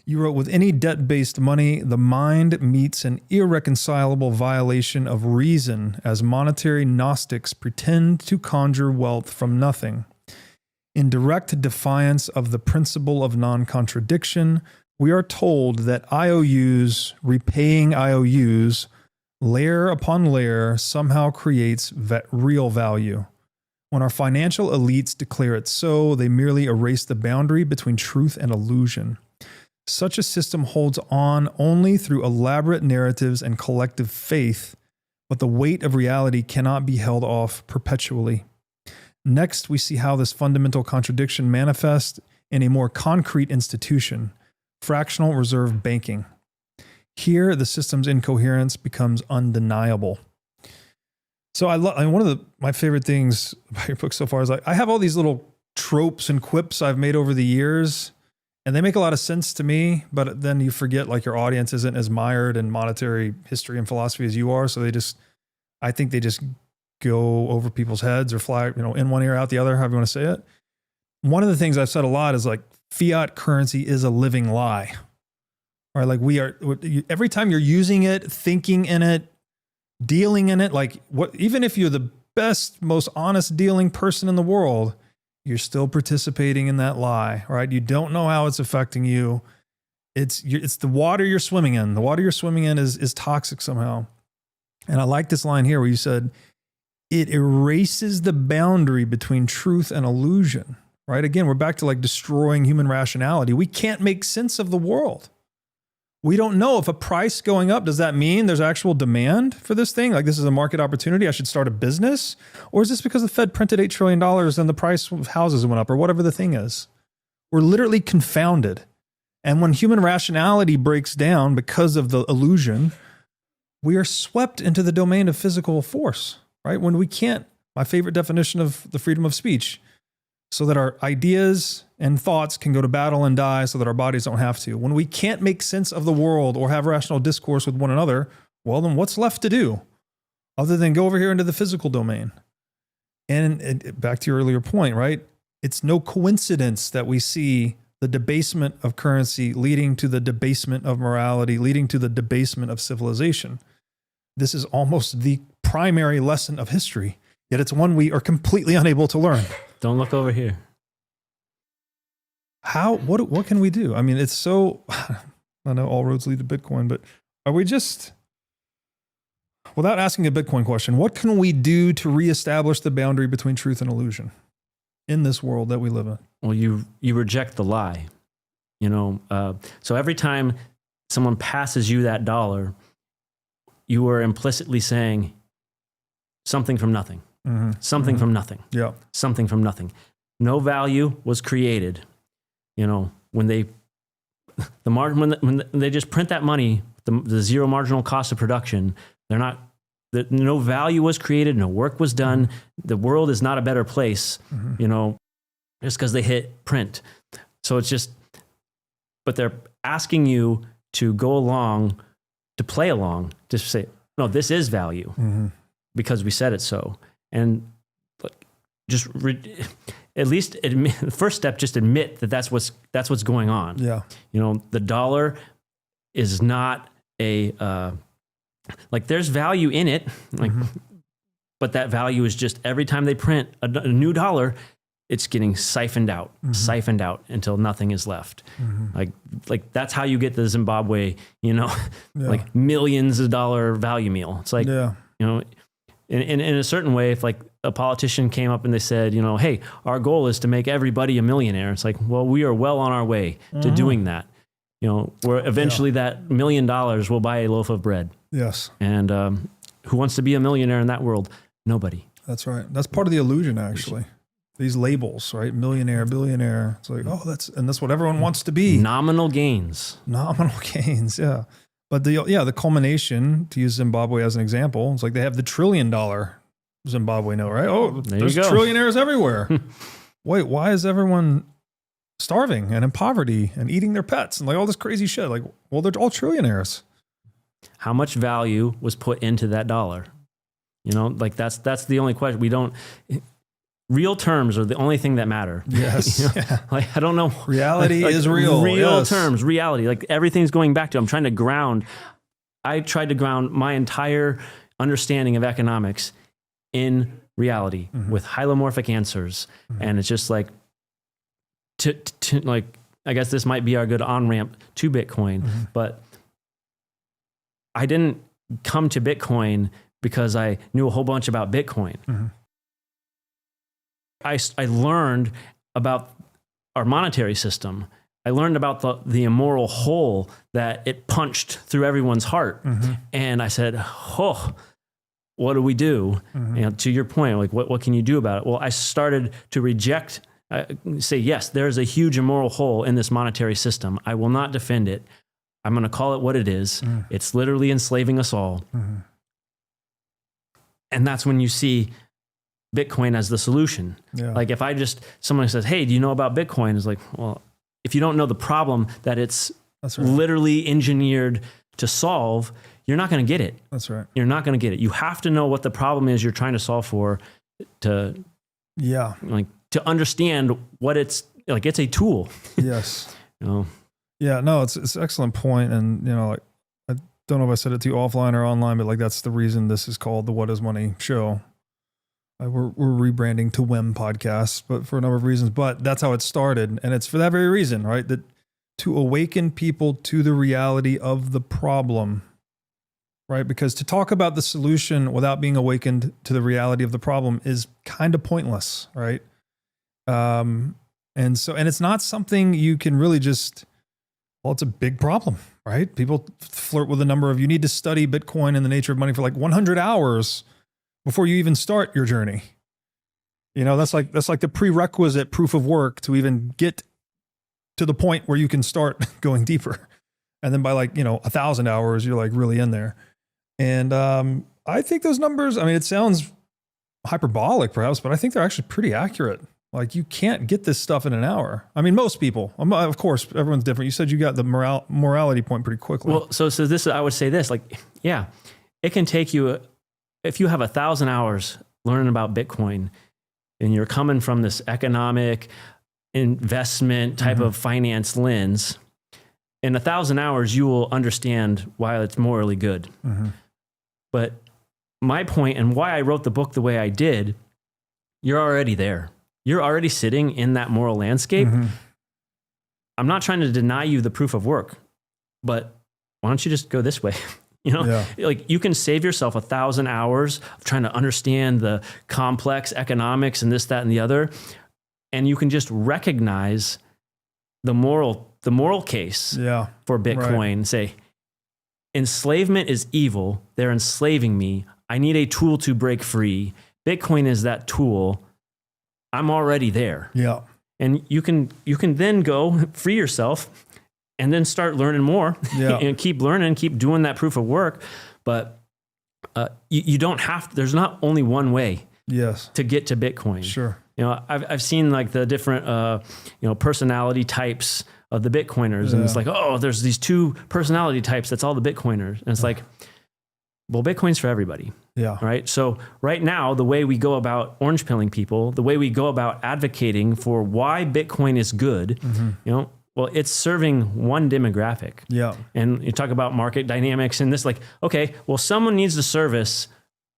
You wrote, with any debt-based money, the mind meets an irreconcilable violation of reason as monetary Gnostics pretend to conjure wealth from nothing. In direct defiance of the principle of non-contradiction, we are told that IOUs repaying IOUs, layer upon layer, somehow creates real value. When our financial elites declare it so, they merely erase the boundary between truth and illusion. Such a system holds on only through elaborate narratives and collective faith, but the weight of reality cannot be held off perpetually. Next, we see how this fundamental contradiction manifests in a more concrete institution, fractional reserve banking. Here, the system's incoherence becomes undeniable. So one of my favorite things about your book so far is like, I have all these little tropes and quips I've made over the years, and they make a lot of sense to me, but then you forget like your audience isn't as mired in monetary history and philosophy as you are. So I think they just go over people's heads or fly, in one ear, out the other, however you want to say it. One of the things I've said a lot is like, fiat currency is a living lie, right? Like every time you're using it, thinking in it, dealing in it, like even if you're the best, most honest dealing person in the world, you're still participating in that lie, right? You don't know how it's affecting you. It's the water you're swimming in. The water you're swimming in is toxic somehow. And I like this line here where you said, it erases the boundary between truth and illusion, right? Again, we're back to like destroying human rationality. We can't make sense of the world. We don't know if a price going up, does that mean there's actual demand for this thing? Like this is a market opportunity, I should start a business? Or is this because the Fed printed $8 trillion and the price of houses went up, or whatever the thing is? We're literally confounded. And when human rationality breaks down because of the illusion, we are swept into the domain of physical force, right? When we can't, my favorite definition of the freedom of speech, so that our ideas and thoughts can go to battle and die so that our bodies don't have to. When we can't make sense of the world or have rational discourse with one another, well, then what's left to do other than go over here into the physical domain? And back to your earlier point, right? It's no coincidence that we see the debasement of currency leading to the debasement of morality, leading to the debasement of civilization. This is almost the primary lesson of history, yet it's one we are completely unable to learn. Don't look over here. What can we do? I mean, it's so, I know all roads lead to Bitcoin, but are we just, without asking a Bitcoin question, what can we do to reestablish the boundary between truth and illusion in this world that we live in? Well, you reject the lie, so every time someone passes you that dollar, you are implicitly saying something from nothing. Mm-hmm. Something from nothing. Yeah. Something from nothing. No value was created. When they just print that money, the zero marginal cost of production, no value was created, no work was done. The world is not a better place, just because they hit print. So it's just, but they're asking you to go along, to play along, to say, no, this is value because we said it so. And just at least admit, the first step, just admit that that's what's going on. Yeah. The dollar is not there's value in it, but that value is just every time they print a new dollar, it's getting siphoned out until nothing is left. Like that's how you get the Zimbabwe, like millions of dollar value meal. It's like, in a certain way, if like a politician came up and they said, hey, our goal is to make everybody a millionaire. It's like, well, we are well on our way to doing that. Where eventually that $1 million will buy a loaf of bread. Yes. And who wants to be a millionaire in that world? Nobody. That's right. That's part of the illusion, actually. These labels, right? Millionaire, billionaire. It's like, that's what everyone wants to be. Nominal gains. Yeah. But the culmination, to use Zimbabwe as an example, it's like they have the $1 trillion Zimbabwe note, right? Oh, there's trillionaires everywhere. Wait, why is everyone starving and in poverty and eating their pets and like all this crazy shit? Like, well, they're all trillionaires. How much value was put into that dollar? Like that's the only question. We don't, real terms are the only thing that matter. Yes. You know? Like, I don't know. Reality like is real. Real Yes. terms, reality. Like everything's going back to, I'm trying to ground. I tried to ground my entire understanding of economics in reality with hylomorphic answers. And it's just like, to like, I guess this might be our good on-ramp to Bitcoin, but I didn't come to Bitcoin because I knew a whole bunch about Bitcoin. I learned about our monetary system. I learned about the immoral hole that it punched through everyone's heart. And I said, oh, what do we do? And to your point, like, what can you do about it? Well, I started to reject, say, yes, there's a huge immoral hole in this monetary system. I will not defend it. I'm going to call it what it is. It's literally enslaving us all. And that's when you see Bitcoin as the solution. Like if someone says, hey, do you know about Bitcoin? It's like, well, if you don't know the problem that it's literally engineered to solve, you're not going to get it. That's right. You're not going to get it. You have to know what the problem is you're trying to solve for to understand what it's like. It's a tool. Yes. You know? Yeah, no, it's an excellent point. And, you know, like, I don't know if I said it to you offline or online, but like, that's the reason this is called the What is Money show. We're rebranding to WEM podcast, but for a number of reasons, but that's how it started. And it's for that very reason, right? That to awaken people to the reality of the problem, right? Because to talk about the solution without being awakened to the reality of the problem is kind of pointless, right? And it's not something you can really just, well, it's a big problem, right? People flirt with the number of, you need to study Bitcoin and the nature of money for like 100 hours before you even start your journey. You know, that's like the prerequisite proof of work to even get to the point where you can start going deeper. And then by 1,000 hours, you're like really in there. And I think those numbers, I mean, it sounds hyperbolic perhaps, but I think they're actually pretty accurate. Like you can't get this stuff in an hour. I mean, most people, of course, everyone's different. You said you got the morality point pretty quickly. Well, so this, I would say this, like, yeah, it can take you, if you have 1,000 hours learning about Bitcoin and you're coming from this economic investment type of finance lens, in 1,000 hours, you will understand why it's morally good. But my point and why I wrote the book the way I did, you're already there. You're already sitting in that moral landscape. I'm not trying to deny you the proof of work, but why don't you just go this way? You know, like you can save yourself 1,000 hours of trying to understand the complex economics and this, that, and the other. And you can just recognize the moral case for Bitcoin and say, enslavement is evil. They're enslaving me. I need a tool to break free. Bitcoin is that tool. I'm already there. Yeah. And you can then go free yourself and then start learning more and keep learning, keep doing that proof of work. But you don't have to, there's not only one way to get to Bitcoin. Sure. You know, I've seen like the different, personality types of the Bitcoiners. And it's like, oh, there's these two personality types. That's all the Bitcoiners. And it's like, well, Bitcoin's for everybody. Yeah. Right. So right now, the way we go about orange pilling people, the way we go about advocating for why Bitcoin is good, well, it's serving one demographic. Yeah. And you talk about market dynamics and this, like, okay, well, someone needs to service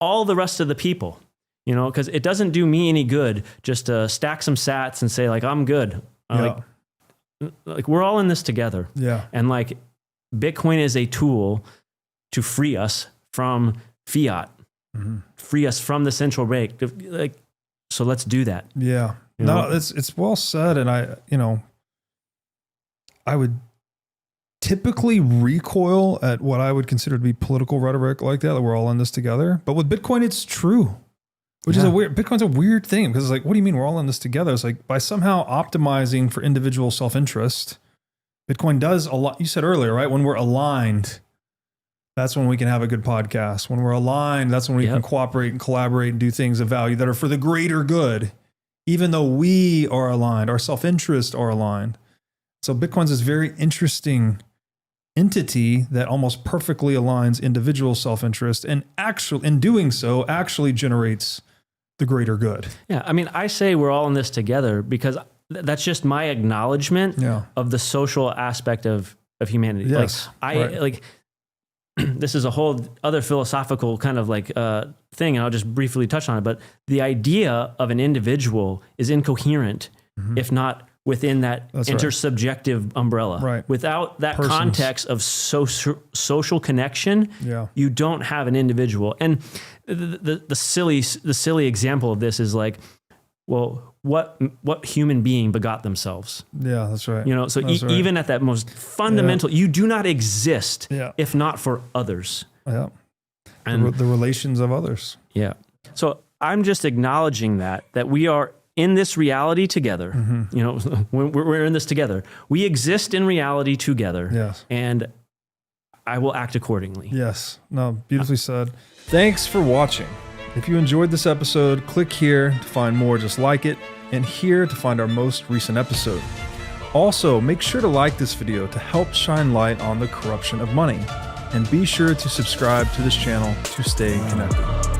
all the rest of the people, because it doesn't do me any good just to stack some sats and say like, I'm good. Like we're all in this together. Yeah. And like Bitcoin is a tool to free us from fiat, free us from the central bank. Like, so let's do that. Yeah. No, it's well said. And I would typically recoil at what I would consider to be political rhetoric like that we're all in this together. But with Bitcoin, it's true, which is Bitcoin's a weird thing because it's like, what do you mean we're all in this together? It's like by somehow optimizing for individual self-interest, Bitcoin does a lot. You said earlier, right? When we're aligned, that's when we can have a good podcast. When we're aligned, that's when we can cooperate and collaborate and do things of value that are for the greater good, even though we are aligned, our self-interest are aligned. So Bitcoin's this very interesting entity that almost perfectly aligns individual self-interest and actually, in doing so, actually generates the greater good. Yeah. I mean, I say we're all in this together because that's just my acknowledgement of the social aspect of humanity. Yes, Like this is a whole other philosophical kind of like thing, and I'll just briefly touch on it. But the idea of an individual is incoherent if not within that intersubjective umbrella. Right. Without that Persons. Context of social connection, you don't have an individual. And the silly example of this is like, well, what human being begot themselves? Yeah, that's right. You know, so even at that most fundamental, you do not exist if not for others. Yeah. And the relations of others. Yeah. So I'm just acknowledging that we are in this reality together. You know, we're in this together. We exist in reality together. Yes. And I will act accordingly. Yes. No, beautifully said. Thanks for watching. If you enjoyed this episode, click here to find more just like it, and here to find our most recent episode. Also, make sure to like this video to help shine light on the corruption of money, and be sure to subscribe to this channel to stay connected.